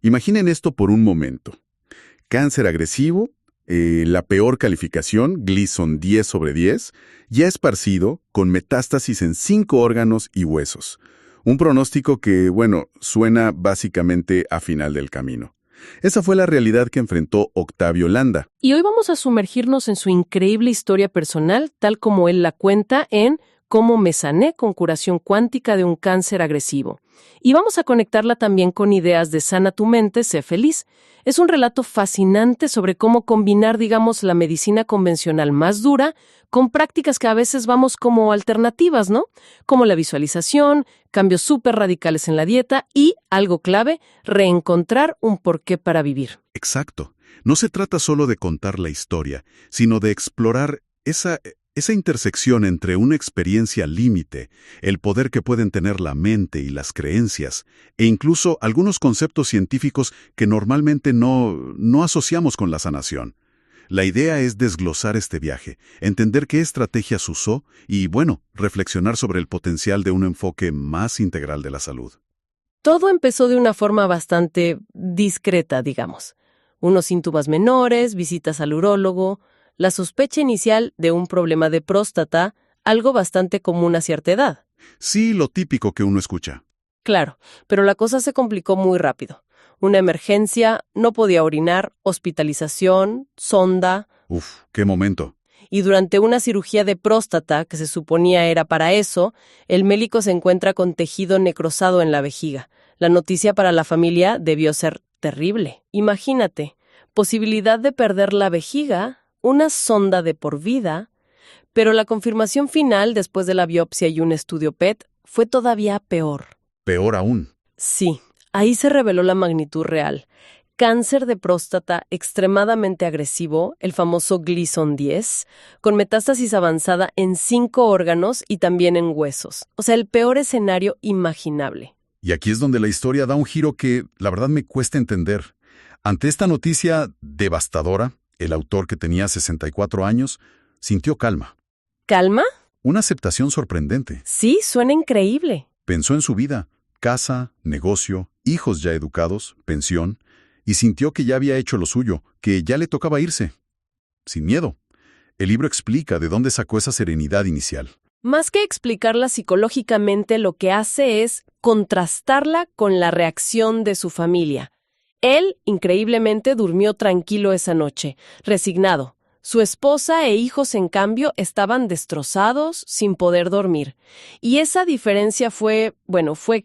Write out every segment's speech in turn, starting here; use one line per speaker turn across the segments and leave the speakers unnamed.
Imaginen esto por un momento. Cáncer agresivo, la peor calificación, Gleason 10/10, ya esparcido, con metástasis en 5 órganos y huesos. Un pronóstico que, bueno, suena básicamente a final del camino. Esa fue la realidad que enfrentó Octavio Landa.
Y hoy vamos a sumergirnos en su increíble historia personal, tal como él la cuenta en Cómo me sané con curación cuántica de un cáncer agresivo. Y vamos a conectarla también con ideas de Sana tu mente, sé feliz. Es un relato fascinante sobre cómo combinar, digamos, la medicina convencional más dura con prácticas que a veces vamos como alternativas, ¿no? Como la visualización, cambios súper radicales en la dieta y, algo clave, reencontrar un porqué para vivir.
Exacto. No se trata solo de contar la historia, sino de explorar esa intersección entre una experiencia límite, el poder que pueden tener la mente y las creencias, e incluso algunos conceptos científicos que normalmente no asociamos con la sanación. La idea es desglosar este viaje, entender qué estrategias usó y, bueno, reflexionar sobre el potencial de un enfoque más integral de la salud.
Todo empezó de una forma bastante discreta, digamos. Unos síntomas menores, visitas al urólogo, la sospecha inicial de un problema de próstata, algo bastante común a cierta edad.
Sí, lo típico que uno escucha.
Claro, pero la cosa se complicó muy rápido. Una emergencia, no podía orinar, hospitalización, sonda.
Uf, qué momento.
Y durante una cirugía de próstata, que se suponía era para eso, el médico se encuentra con tejido necrosado en la vejiga. La noticia para la familia debió ser terrible. Imagínate, posibilidad de perder la vejiga, una sonda de por vida, pero la confirmación final, después de la biopsia y un estudio PET, fue todavía peor.
Peor aún.
Sí, ahí se reveló la magnitud real. Cáncer de próstata extremadamente agresivo, el famoso Gleason 10, con metástasis avanzada en 5 órganos y también en huesos. O sea, el peor escenario imaginable.
Y aquí es donde la historia da un giro que, la verdad, me cuesta entender. Ante esta noticia devastadora, el autor, que tenía 64 años, sintió calma.
¿Calma?
Una aceptación sorprendente.
Sí, suena increíble.
Pensó en su vida, casa, negocio, hijos ya educados, pensión, y sintió que ya había hecho lo suyo, que ya le tocaba irse. Sin miedo. El libro explica de dónde sacó esa serenidad inicial.
Más que explicarla psicológicamente, lo que hace es contrastarla con la reacción de su familia. Él, increíblemente, durmió tranquilo esa noche, resignado. Su esposa e hijos, en cambio, estaban destrozados, sin poder dormir. Y esa diferencia fue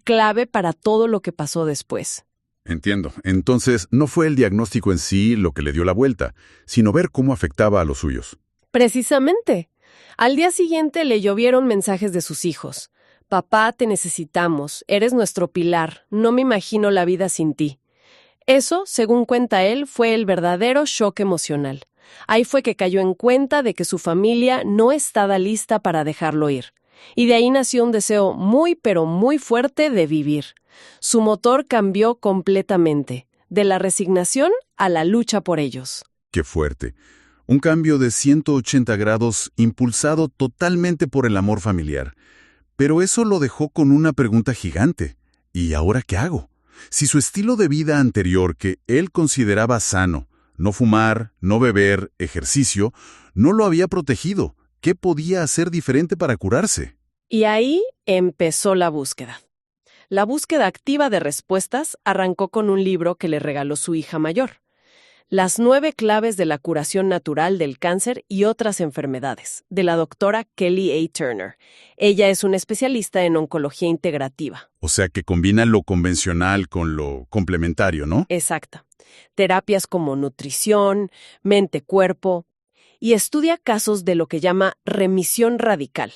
clave para todo lo que pasó después.
Entiendo. Entonces, no fue el diagnóstico en sí lo que le dio la vuelta, sino ver cómo afectaba a los suyos.
Precisamente. Al día siguiente le llovieron mensajes de sus hijos. Papá, te necesitamos, eres nuestro pilar, no me imagino la vida sin ti. Eso, según cuenta él, fue el verdadero shock emocional. Ahí fue que cayó en cuenta de que su familia no estaba lista para dejarlo ir. Y de ahí nació un deseo muy, pero muy fuerte de vivir. Su motor cambió completamente, de la resignación a la lucha por ellos.
¡Qué fuerte! Un cambio de 180 grados impulsado totalmente por el amor familiar. Pero eso lo dejó con una pregunta gigante. ¿Y ahora qué hago? Si su estilo de vida anterior, que él consideraba sano, no fumar, no beber, ejercicio, no lo había protegido, ¿qué podía hacer diferente para curarse?
Y ahí empezó la búsqueda. La búsqueda activa de respuestas arrancó con un libro que le regaló su hija mayor. Las 9 claves de la curación natural del cáncer y otras enfermedades, de la doctora Kelly A. Turner. Ella es una especialista en oncología integrativa.
O sea que combina lo convencional con lo complementario, ¿no?
Exacta. Terapias como nutrición, mente-cuerpo, y estudia casos de lo que llama remisión radical.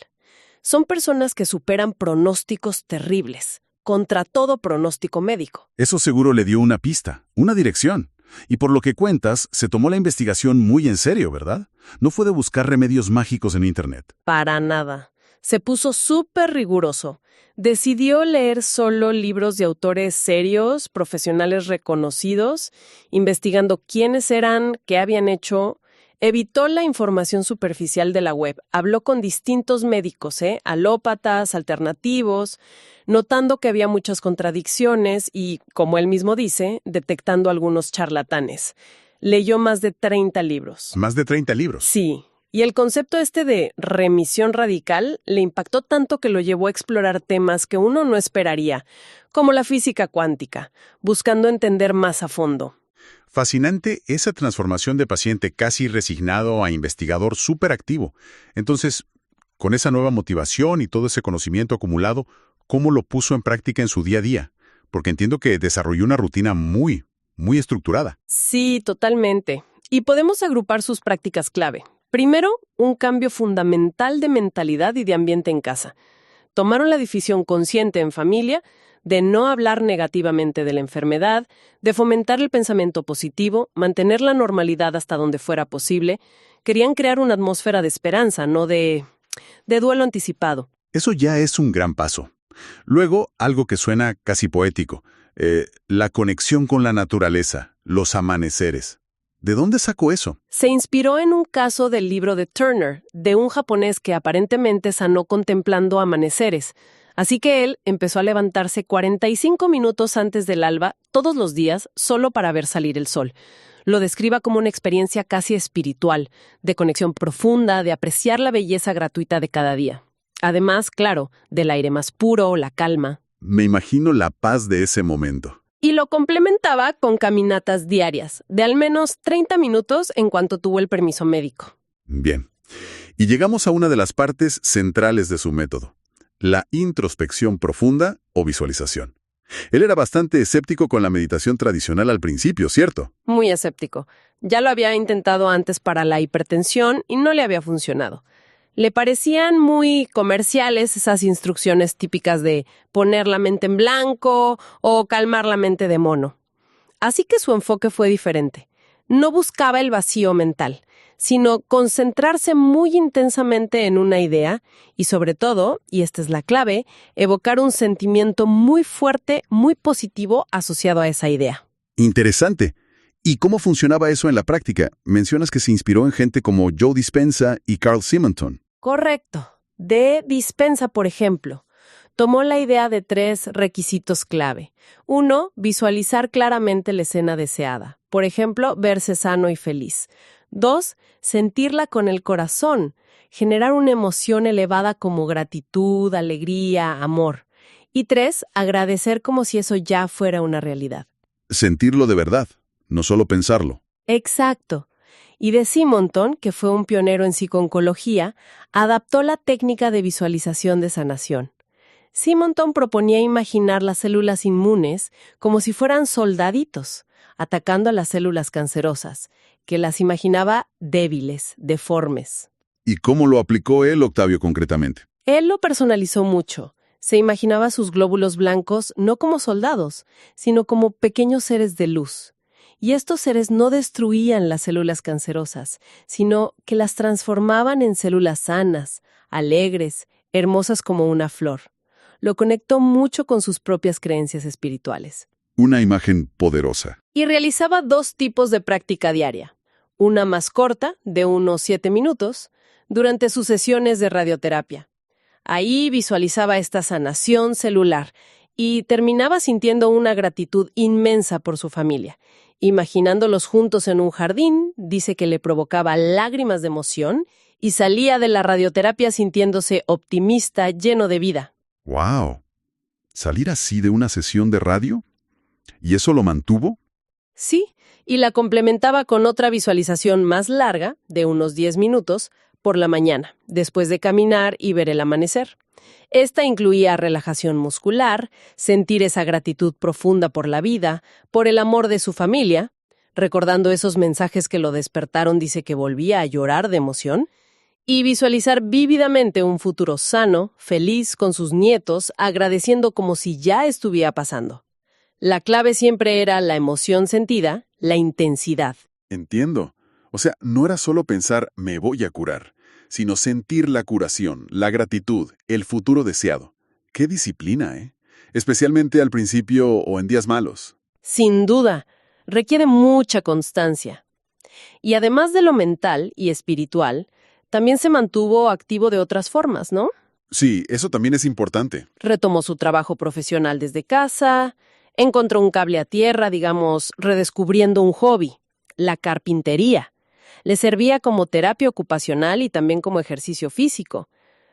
Son personas que superan pronósticos terribles, contra todo pronóstico médico.
Eso seguro le dio una pista, una dirección. Y por lo que cuentas, se tomó la investigación muy en serio, ¿verdad? No fue de buscar remedios mágicos en Internet.
Para nada. Se puso súper riguroso. Decidió leer solo libros de autores serios, profesionales reconocidos, investigando quiénes eran, qué habían hecho. Evitó la información superficial de la web. Habló con distintos médicos, alópatas, alternativos, notando que había muchas contradicciones y, como él mismo dice, detectando algunos charlatanes. Leyó más de 30 libros.
Más de 30 libros.
Sí. Y el concepto de remisión radical le impactó tanto que lo llevó a explorar temas que uno no esperaría, como la física cuántica, buscando entender más a fondo.
Fascinante esa transformación de paciente casi resignado a investigador súper activo. Entonces, con esa nueva motivación y todo ese conocimiento acumulado, ¿cómo lo puso en práctica en su día a día? Porque entiendo que desarrolló una rutina muy estructurada.
Sí, totalmente. Y podemos agrupar sus prácticas clave. Primero, un cambio fundamental de mentalidad y de ambiente en casa. Tomaron la decisión consciente en familia de no hablar negativamente de la enfermedad, de fomentar el pensamiento positivo, mantener la normalidad hasta donde fuera posible. Querían crear una atmósfera de esperanza, no de duelo anticipado.
Eso ya es un gran paso. Luego, algo que suena casi poético, la conexión con la naturaleza, los amaneceres. ¿De dónde sacó eso?
Se inspiró en un caso del libro de Turner, de un japonés que aparentemente sanó contemplando amaneceres. Así que él empezó a levantarse 45 minutos antes del alba todos los días solo para ver salir el sol. Lo describe como una experiencia casi espiritual, de conexión profunda, de apreciar la belleza gratuita de cada día. Además, claro, del aire más puro, la calma.
Me imagino la paz de ese momento.
Y lo complementaba con caminatas diarias, de al menos 30 minutos en cuanto tuvo el permiso médico.
Bien. Y llegamos a una de las partes centrales de su método, la introspección profunda o visualización. Él era bastante escéptico con la meditación tradicional al principio, ¿cierto?
Muy escéptico. Ya lo había intentado antes para la hipertensión y no le había funcionado. Le parecían muy comerciales esas instrucciones típicas de poner la mente en blanco o calmar la mente de mono. Así que su enfoque fue diferente. No buscaba el vacío mental, sino concentrarse muy intensamente en una idea y, sobre todo, y esta es la clave, evocar un sentimiento muy fuerte, muy positivo asociado a esa idea.
Interesante. ¿Y cómo funcionaba eso en la práctica? Mencionas que se inspiró en gente como Joe Dispenza y Carl Simonton.
Correcto. De Dispenza, por ejemplo, tomó la idea de 3 requisitos clave. 1, visualizar claramente la escena deseada. Por ejemplo, verse sano y feliz. 2, sentirla con el corazón, generar una emoción elevada como gratitud, alegría, amor. Y 3, agradecer como si eso ya fuera una realidad.
Sentirlo de verdad, no solo pensarlo.
Exacto. Y de Simonton, que fue un pionero en psicooncología, adaptó la técnica de visualización de sanación. Simonton proponía imaginar las células inmunes como si fueran soldaditos, atacando a las células cancerosas, que las imaginaba débiles, deformes.
¿Y cómo lo aplicó él, Octavio, concretamente?
Él lo personalizó mucho. Se imaginaba sus glóbulos blancos no como soldados, sino como pequeños seres de luz. Y estos seres no destruían las células cancerosas, sino que las transformaban en células sanas, alegres, hermosas como una flor. Lo conectó mucho con sus propias creencias espirituales.
Una imagen poderosa.
Y realizaba 2 tipos de práctica diaria. Una más corta, de unos 7 minutos, durante sus sesiones de radioterapia. Ahí visualizaba esta sanación celular y terminaba sintiendo una gratitud inmensa por su familia. Imaginándolos juntos en un jardín, dice que le provocaba lágrimas de emoción y salía de la radioterapia sintiéndose optimista, lleno de vida.
¡Wow! ¿Salir así de una sesión de radio? ¿Y eso lo mantuvo?
Sí, y la complementaba con otra visualización más larga, de unos 10 minutos, por la mañana, después de caminar y ver el amanecer. Esta incluía relajación muscular, sentir esa gratitud profunda por la vida, por el amor de su familia. Recordando esos mensajes que lo despertaron, dice que volvía a llorar de emoción. Y visualizar vívidamente un futuro sano, feliz con sus nietos, agradeciendo como si ya estuviera pasando. La clave siempre era la emoción sentida, la intensidad.
Entiendo. O sea, no era solo pensar me voy a curar, sino sentir la curación, la gratitud, el futuro deseado. ¡Qué disciplina, eh! Especialmente al principio o en días malos.
Sin duda, requiere mucha constancia. Y además de lo mental y espiritual, también se mantuvo activo de otras formas, ¿no?
Sí, eso también es importante.
Retomó su trabajo profesional desde casa, encontró un cable a tierra, digamos, redescubriendo un hobby, la carpintería. Le servía como terapia ocupacional y también como ejercicio físico.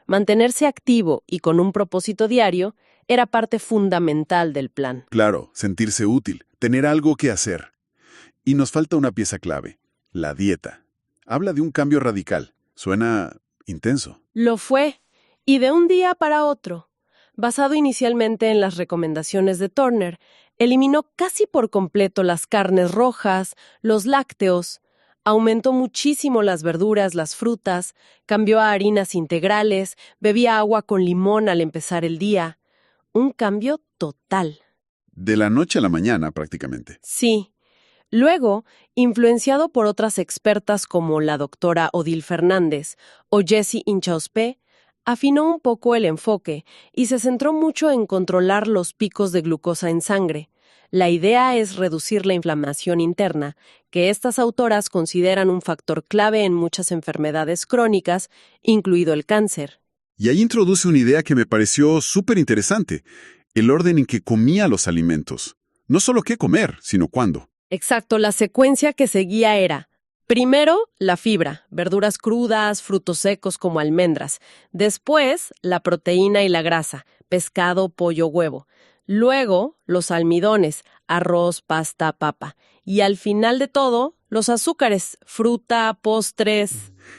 Mantenerse activo y con un propósito diario era parte fundamental del plan.
Claro, sentirse útil, tener algo que hacer. Y nos falta una pieza clave, la dieta. Habla de un cambio radical. Suena intenso.
Lo fue, y de un día para otro. Basado inicialmente en las recomendaciones de Turner, eliminó casi por completo las carnes rojas, los lácteos, aumentó muchísimo las verduras, las frutas, cambió a harinas integrales, bebía agua con limón al empezar el día. Un cambio total.
De la noche a la mañana, prácticamente.
Sí. Luego, influenciado por otras expertas como la doctora Odile Fernández o Jessie Inchauspé, afinó un poco el enfoque y se centró mucho en controlar los picos de glucosa en sangre. La idea es reducir la inflamación interna, que estas autoras consideran un factor clave en muchas enfermedades crónicas, incluido el cáncer.
Y ahí introduce una idea que me pareció súper interesante, el orden en que comía los alimentos. No solo qué comer, sino cuándo.
Exacto, la secuencia que seguía era: primero, la fibra, verduras crudas, frutos secos como almendras. Después, la proteína y la grasa, pescado, pollo, huevo. Luego, los almidones, arroz, pasta, papa. Y al final de todo, los azúcares, fruta, postres.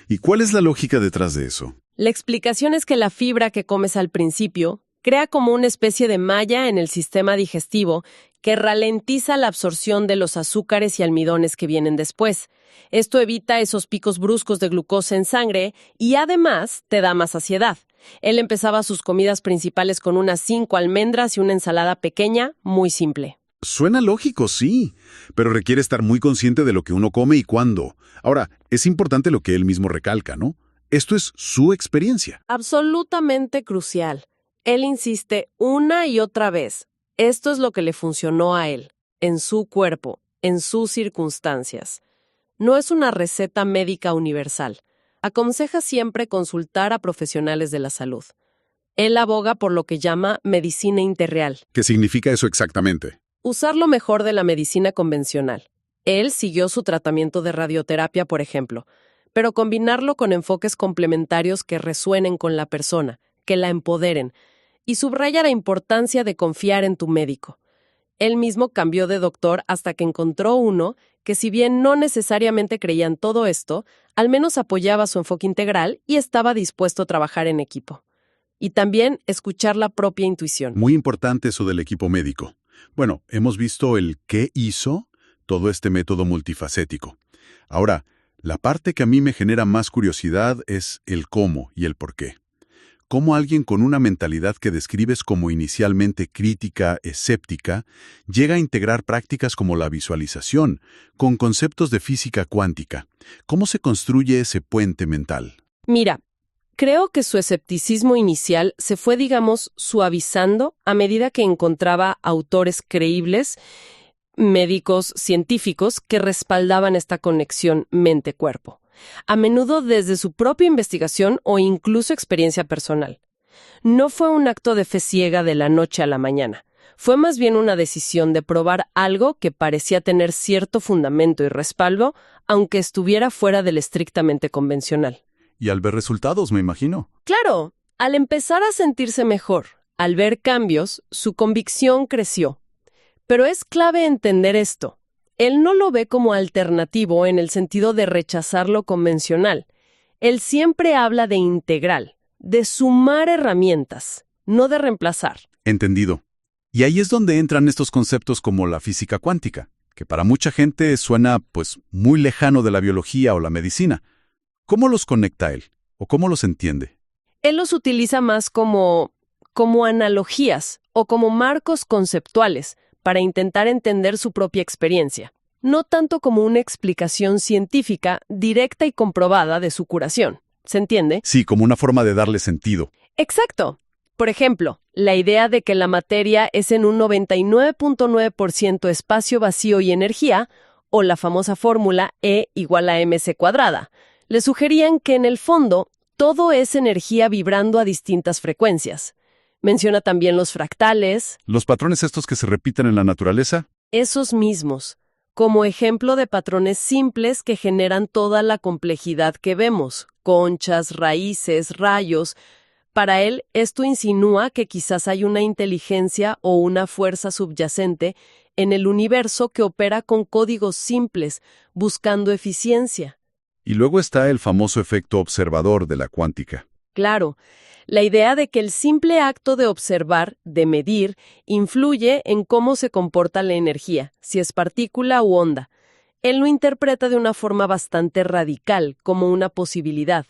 ¿Y cuál es la lógica detrás de eso?
La explicación es que la fibra que comes al principio crea como una especie de malla en el sistema digestivo que ralentiza la absorción de los azúcares y almidones que vienen después. Esto evita esos picos bruscos de glucosa en sangre y además te da más saciedad. Él empezaba sus comidas principales con unas 5 almendras y una ensalada pequeña, muy simple.
Suena lógico, sí, pero requiere estar muy consciente de lo que uno come y cuándo. Ahora, es importante lo que él mismo recalca, ¿no? Esto es su experiencia.
Absolutamente crucial. Él insiste una y otra vez. Esto es lo que le funcionó a él, en su cuerpo, en sus circunstancias. No es una receta médica universal. Aconseja siempre consultar a profesionales de la salud. Él aboga por lo que llama medicina interreal.
¿Qué significa eso exactamente?
Usar lo mejor de la medicina convencional. Él siguió su tratamiento de radioterapia, por ejemplo, pero combinarlo con enfoques complementarios que resuenen con la persona, que la empoderen, y subraya la importancia de confiar en tu médico. Él mismo cambió de doctor hasta que encontró uno que, si bien no necesariamente creía en todo esto, al menos apoyaba su enfoque integral y estaba dispuesto a trabajar en equipo. Y también escuchar la propia intuición.
Muy importante eso del equipo médico. Bueno, hemos visto el qué hizo todo este método multifacético. Ahora, la parte que a mí me genera más curiosidad es el cómo y el por qué. Cómo alguien con una mentalidad que describes como inicialmente crítica, escéptica, llega a integrar prácticas como la visualización, con conceptos de física cuántica. ¿Cómo se construye ese puente mental?
Mira, creo que su escepticismo inicial se fue, digamos, suavizando a medida que encontraba autores creíbles, médicos, científicos, que respaldaban esta conexión mente-cuerpo, a menudo desde su propia investigación o incluso experiencia personal. No fue un acto de fe ciega de la noche a la mañana. Fue más bien una decisión de probar algo que parecía tener cierto fundamento y respaldo, aunque estuviera fuera del estrictamente convencional.
Y al ver resultados, me imagino.
Claro, al empezar a sentirse mejor, al ver cambios, su convicción creció. Pero es clave entender esto. Él no lo ve como alternativo en el sentido de rechazar lo convencional. Él siempre habla de integral, de sumar herramientas, no de reemplazar.
Entendido. Y ahí es donde entran estos conceptos como la física cuántica, que para mucha gente suena, muy lejano de la biología o la medicina. ¿Cómo los conecta él? ¿O cómo los entiende?
Él los utiliza más como analogías o como marcos conceptuales para intentar entender su propia experiencia, no tanto como una explicación científica directa y comprobada de su curación. ¿Se entiende?
Sí, como una forma de darle sentido.
Exacto. Por ejemplo, la idea de que la materia es en un 99.9% espacio vacío y energía, o la famosa fórmula E igual a mc cuadrada. Le sugerían que en el fondo todo es energía vibrando a distintas frecuencias. Menciona también los fractales,
¿Los patrones estos que se repiten en la naturaleza?
esos mismos, como ejemplo de patrones simples que generan toda la complejidad que vemos, conchas, raíces, rayos. Para él, esto insinúa que quizás hay una inteligencia o una fuerza subyacente en el universo que opera con códigos simples, buscando eficiencia.
Y luego está el famoso efecto observador de la cuántica.
Claro, la idea de que el simple acto de observar, de medir, influye en cómo se comporta la energía, si es partícula u onda. Él lo interpreta de una forma bastante radical, como una posibilidad.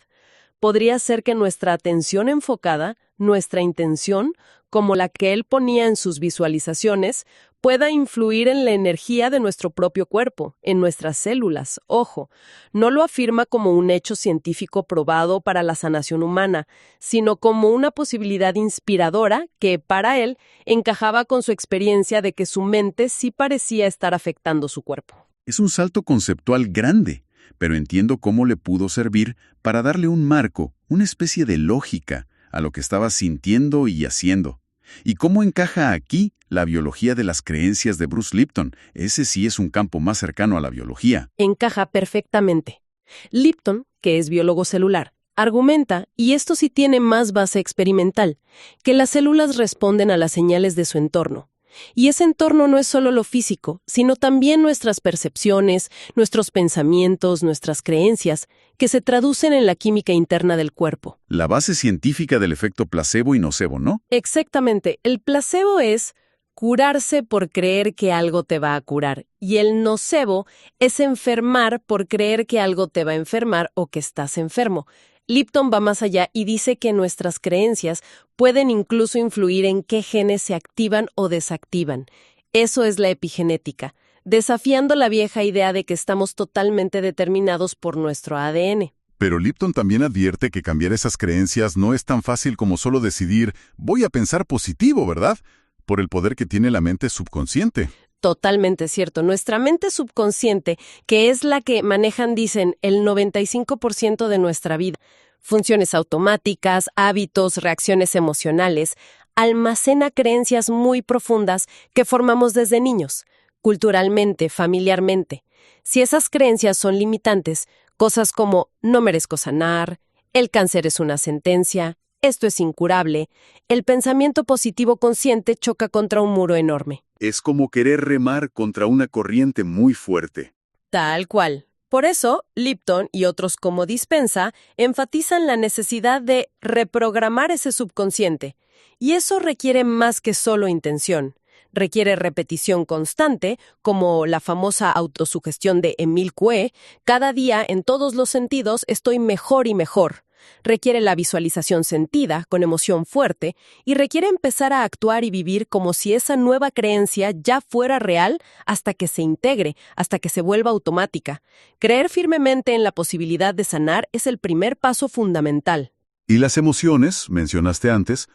Podría ser que nuestra atención enfocada, nuestra intención, como la que él ponía en sus visualizaciones, pueda influir en la energía de nuestro propio cuerpo, en nuestras células. Ojo, no lo afirma como un hecho científico probado para la sanación humana, sino como una posibilidad inspiradora que, para él, encajaba con su experiencia de que su mente sí parecía estar afectando su cuerpo.
Es un salto conceptual grande, pero entiendo cómo le pudo servir para darle un marco, una especie de lógica, a lo que estaba sintiendo y haciendo. ¿Y cómo encaja aquí la biología de las creencias de Bruce Lipton? Ese sí es un campo más cercano a la biología.
Encaja perfectamente. Lipton, que es biólogo celular, argumenta, y esto sí tiene más base experimental, que las células responden a las señales de su entorno. Y ese entorno no es solo lo físico, sino también nuestras percepciones, nuestros pensamientos, nuestras creencias, que se traducen en la química interna del cuerpo.
La base científica del efecto placebo y nocebo, ¿no?
Exactamente. El placebo es curarse por creer que algo te va a curar, y el nocebo es enfermar por creer que algo te va a enfermar o que estás enfermo. Lipton va más allá y dice que nuestras creencias pueden incluso influir en qué genes se activan o desactivan. Eso es la epigenética, desafiando la vieja idea de que estamos totalmente determinados por nuestro ADN.
Pero Lipton también advierte que cambiar esas creencias no es tan fácil como solo decidir voy a pensar positivo, ¿verdad? Por el poder que tiene la mente subconsciente.
Totalmente cierto. Nuestra mente subconsciente, que es la que manejan, dicen, el 95% de nuestra vida, funciones automáticas, hábitos, reacciones emocionales, almacena creencias muy profundas que formamos desde niños, culturalmente, familiarmente. Si esas creencias son limitantes, cosas como no merezco sanar, el cáncer es una sentencia, esto es incurable, el pensamiento positivo consciente choca contra un muro enorme.
Es como querer remar contra una corriente muy fuerte.
Tal cual. Por eso, Lipton y otros como Dispensa enfatizan la necesidad de reprogramar ese subconsciente. Y eso requiere más que solo intención. Requiere repetición constante, como la famosa autosugestión de Emile Coué, cada día en todos los sentidos estoy mejor y mejor. Requiere la visualización sentida, con emoción fuerte, y requiere empezar a actuar y vivir como si esa nueva creencia ya fuera real hasta que se integre, hasta que se vuelva automática. Creer firmemente en la posibilidad de sanar es el primer paso fundamental.
Y las emociones, mencionaste antes,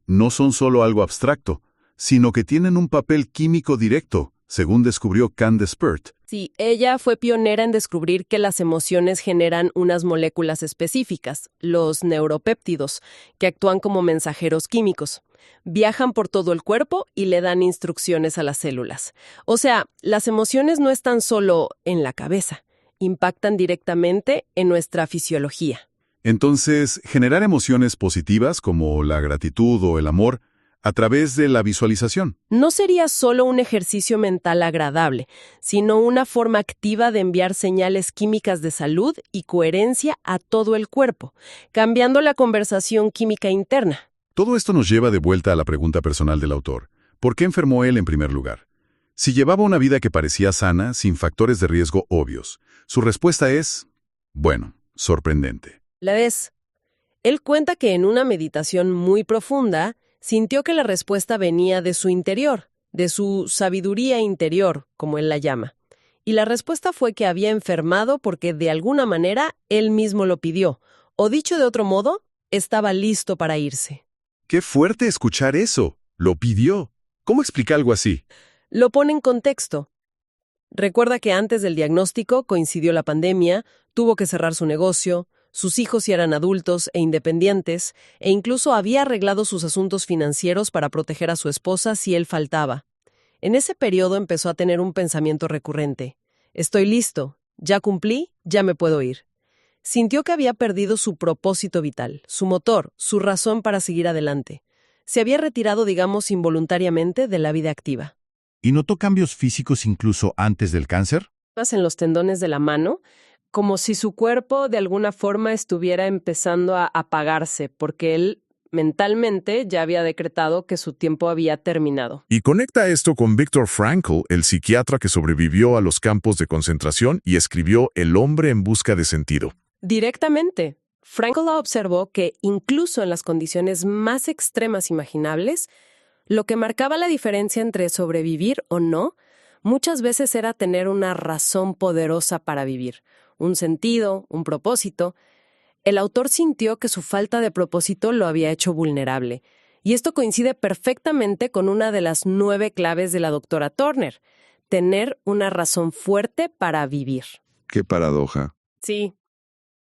no son solo algo abstracto, sino que tienen un papel químico directo, según descubrió Candace Pert.
Sí, ella fue pionera en descubrir que las emociones generan unas moléculas específicas, los neuropéptidos, que actúan como mensajeros químicos. Viajan por todo el cuerpo y le dan instrucciones a las células. O sea, las emociones no están solo en la cabeza, impactan directamente en nuestra fisiología.
Entonces, generar emociones positivas como la gratitud o el amor a través de la visualización.
No sería solo un ejercicio mental agradable, sino una forma activa de enviar señales químicas de salud y coherencia a todo el cuerpo, cambiando la conversación química interna.
Todo esto nos lleva de vuelta a la pregunta personal del autor. ¿Por qué enfermó él en primer lugar? Si llevaba una vida que parecía sana, sin factores de riesgo obvios, su respuesta es, bueno, sorprendente.
La ves. Él cuenta que en una meditación muy profunda, sintió que la respuesta venía de su interior, de su sabiduría interior, como él la llama. Y la respuesta fue que había enfermado porque de alguna manera él mismo lo pidió, o dicho de otro modo, estaba listo para irse.
¡Qué fuerte escuchar eso! Lo pidió. ¿Cómo explica algo así?
Lo pone en contexto. Recuerda que antes del diagnóstico coincidió la pandemia, tuvo que cerrar su negocio, sus hijos ya eran adultos e independientes, e incluso había arreglado sus asuntos financieros para proteger a su esposa si él faltaba. En ese periodo empezó a tener un pensamiento recurrente. Estoy listo, ya cumplí, ya me puedo ir. Sintió que había perdido su propósito vital, su motor, su razón para seguir adelante. Se había retirado, digamos, involuntariamente de la vida activa.
¿Y notó cambios físicos incluso antes del cáncer?
En los tendones de la mano, como si su cuerpo de alguna forma estuviera empezando a apagarse, porque él mentalmente ya había decretado que su tiempo había terminado.
Y conecta esto con Viktor Frankl, el psiquiatra que sobrevivió a los campos de concentración y escribió El hombre en busca de sentido.
Directamente, Frankl observó que incluso en las condiciones más extremas imaginables, lo que marcaba la diferencia entre sobrevivir o no, muchas veces era tener una razón poderosa para vivir, un sentido, un propósito. El autor sintió que su falta de propósito lo había hecho vulnerable, y esto coincide perfectamente con una de las 9 claves de la doctora Turner: tener una razón fuerte para vivir.
Qué paradoja.
Sí.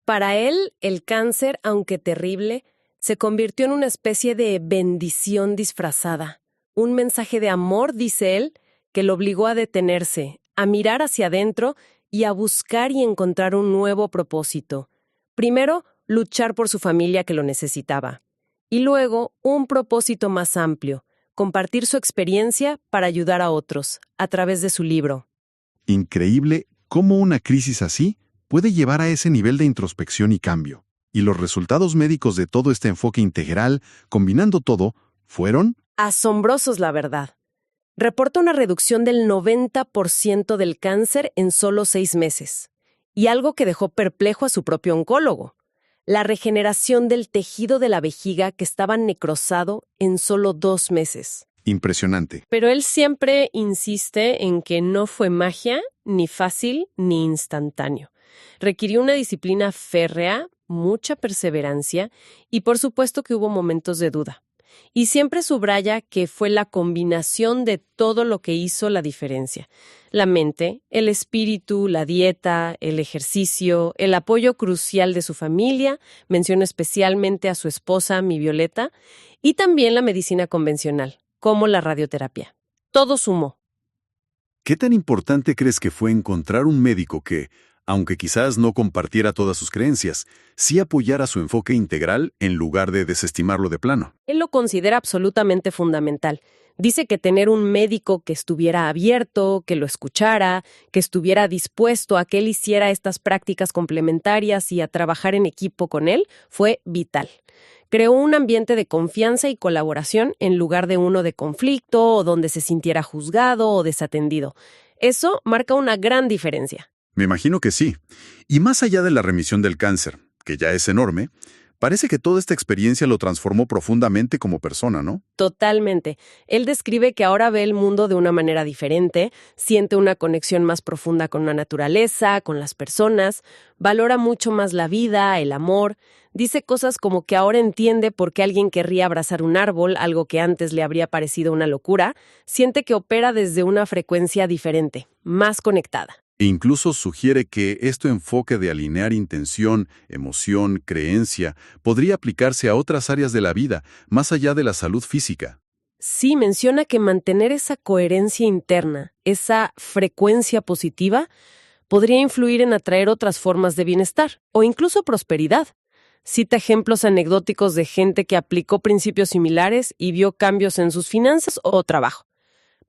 Para él, el cáncer, aunque terrible, se convirtió en una especie de bendición disfrazada. Un mensaje de amor, dice él, que lo obligó a detenerse, a mirar hacia adentro y a buscar y encontrar un nuevo propósito. Primero, luchar por su familia que lo necesitaba. Y luego, un propósito más amplio, compartir su experiencia para ayudar a otros, a través de su libro.
Increíble cómo una crisis así puede llevar a ese nivel de introspección y cambio. Y los resultados médicos de todo este enfoque integral, combinando todo, fueron
asombrosos, la verdad. Reporta una reducción del 90% del cáncer en solo 6 meses. Y algo que dejó perplejo a su propio oncólogo: la regeneración del tejido de la vejiga que estaba necrosado en solo 2 meses.
impresionante.
Pero él siempre insiste en que no fue magia, ni fácil, ni instantáneo. Requirió una disciplina férrea, mucha perseverancia y por supuesto que hubo momentos de duda. Y siempre subraya que fue la combinación de todo lo que hizo la diferencia: la mente, el espíritu, la dieta, el ejercicio, el apoyo crucial de su familia, menciona especialmente a su esposa, mi Violeta, y también la medicina convencional, como la radioterapia. Todo sumó.
¿Qué tan importante crees que fue encontrar un médico que, aunque quizás no compartiera todas sus creencias, sí apoyara su enfoque integral en lugar de desestimarlo de plano?
Él lo considera absolutamente fundamental. Dice que tener un médico que estuviera abierto, que lo escuchara, que estuviera dispuesto a que él hiciera estas prácticas complementarias y a trabajar en equipo con él fue vital. Creó un ambiente de confianza y colaboración en lugar de uno de conflicto o donde se sintiera juzgado o desatendido. Eso marca una gran diferencia.
Me imagino que sí. Y más allá de la remisión del cáncer, que ya es enorme, parece que toda esta experiencia lo transformó profundamente como persona, ¿no?
Totalmente. Él describe que ahora ve el mundo de una manera diferente, siente una conexión más profunda con la naturaleza, con las personas, valora mucho más la vida, el amor. Dice cosas como que ahora entiende por qué alguien querría abrazar un árbol, algo que antes le habría parecido una locura. Siente que opera desde una frecuencia diferente, más conectada.
E incluso sugiere que este enfoque de alinear intención, emoción, creencia, podría aplicarse a otras áreas de la vida, más allá de la salud física.
Sí, menciona que mantener esa coherencia interna, esa frecuencia positiva, podría influir en atraer otras formas de bienestar o incluso prosperidad. Cita ejemplos anecdóticos de gente que aplicó principios similares y vio cambios en sus finanzas o trabajo.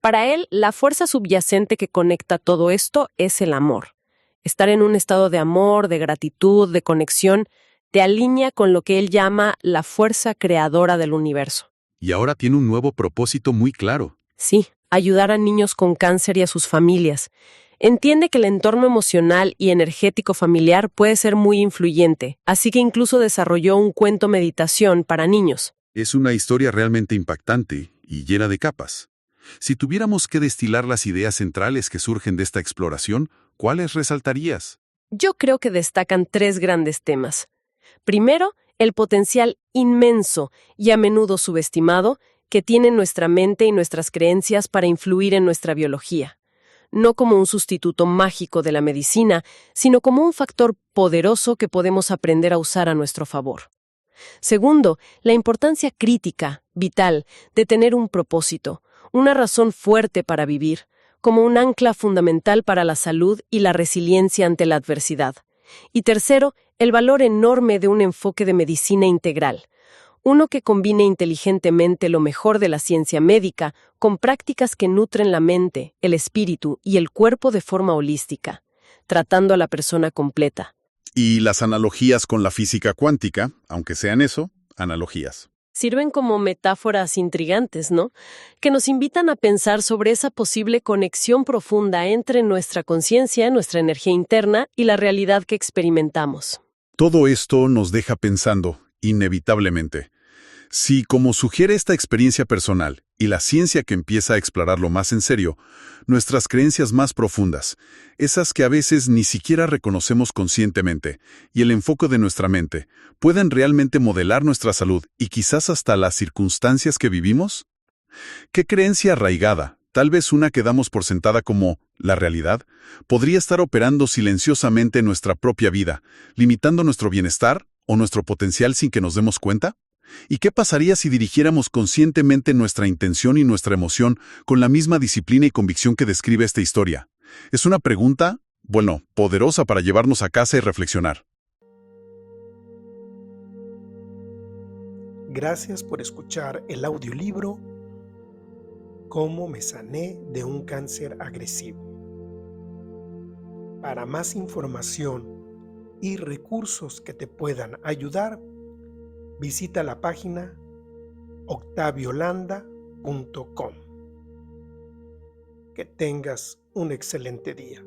Para él, la fuerza subyacente que conecta todo esto es el amor. Estar en un estado de amor, de gratitud, de conexión, te alinea con lo que él llama la fuerza creadora del universo.
Y ahora tiene un nuevo propósito muy claro.
Sí, ayudar a niños con cáncer y a sus familias. Entiende que el entorno emocional y energético familiar puede ser muy influyente, así que incluso desarrolló un cuento meditación para niños.
Es una historia realmente impactante y llena de capas. Si tuviéramos que destilar las ideas centrales que surgen de esta exploración, ¿cuáles resaltarías?
Yo creo que destacan 3 grandes temas. Primero, el potencial inmenso y a menudo subestimado que tiene nuestra mente y nuestras creencias para influir en nuestra biología. no como un sustituto mágico de la medicina, sino como un factor poderoso que podemos aprender a usar a nuestro favor. Segundo, la importancia crítica, vital, de tener un propósito, una razón fuerte para vivir, como un ancla fundamental para la salud y la resiliencia ante la adversidad. Y tercero, el valor enorme de un enfoque de medicina integral, uno que combine inteligentemente lo mejor de la ciencia médica con prácticas que nutren la mente, el espíritu y el cuerpo de forma holística, tratando a la persona completa.
Y las analogías con la física cuántica, aunque sean eso, analogías.
Sirven como metáforas intrigantes, ¿no? Que nos invitan a pensar sobre esa posible conexión profunda entre nuestra conciencia, nuestra energía interna y la realidad que experimentamos.
Todo esto nos deja pensando, inevitablemente, si, como sugiere esta experiencia personal y la ciencia que empieza a explorarlo más en serio, nuestras creencias más profundas, esas que a veces ni siquiera reconocemos conscientemente, y el enfoque de nuestra mente, pueden realmente modelar nuestra salud y quizás hasta las circunstancias que vivimos? ¿Qué creencia arraigada, tal vez una que damos por sentada como la realidad, podría estar operando silenciosamente en nuestra propia vida, limitando nuestro bienestar o nuestro potencial sin que nos demos cuenta? ¿Y qué pasaría si dirigiéramos conscientemente nuestra intención y nuestra emoción con la misma disciplina y convicción que describe esta historia? Es una pregunta, bueno, poderosa para llevarnos a casa y reflexionar.
Gracias por escuchar el audiolibro Cómo me sané de un cáncer agresivo. Para más información y recursos que te puedan ayudar, visita la página octaviolanda.com. Que tengas un excelente día.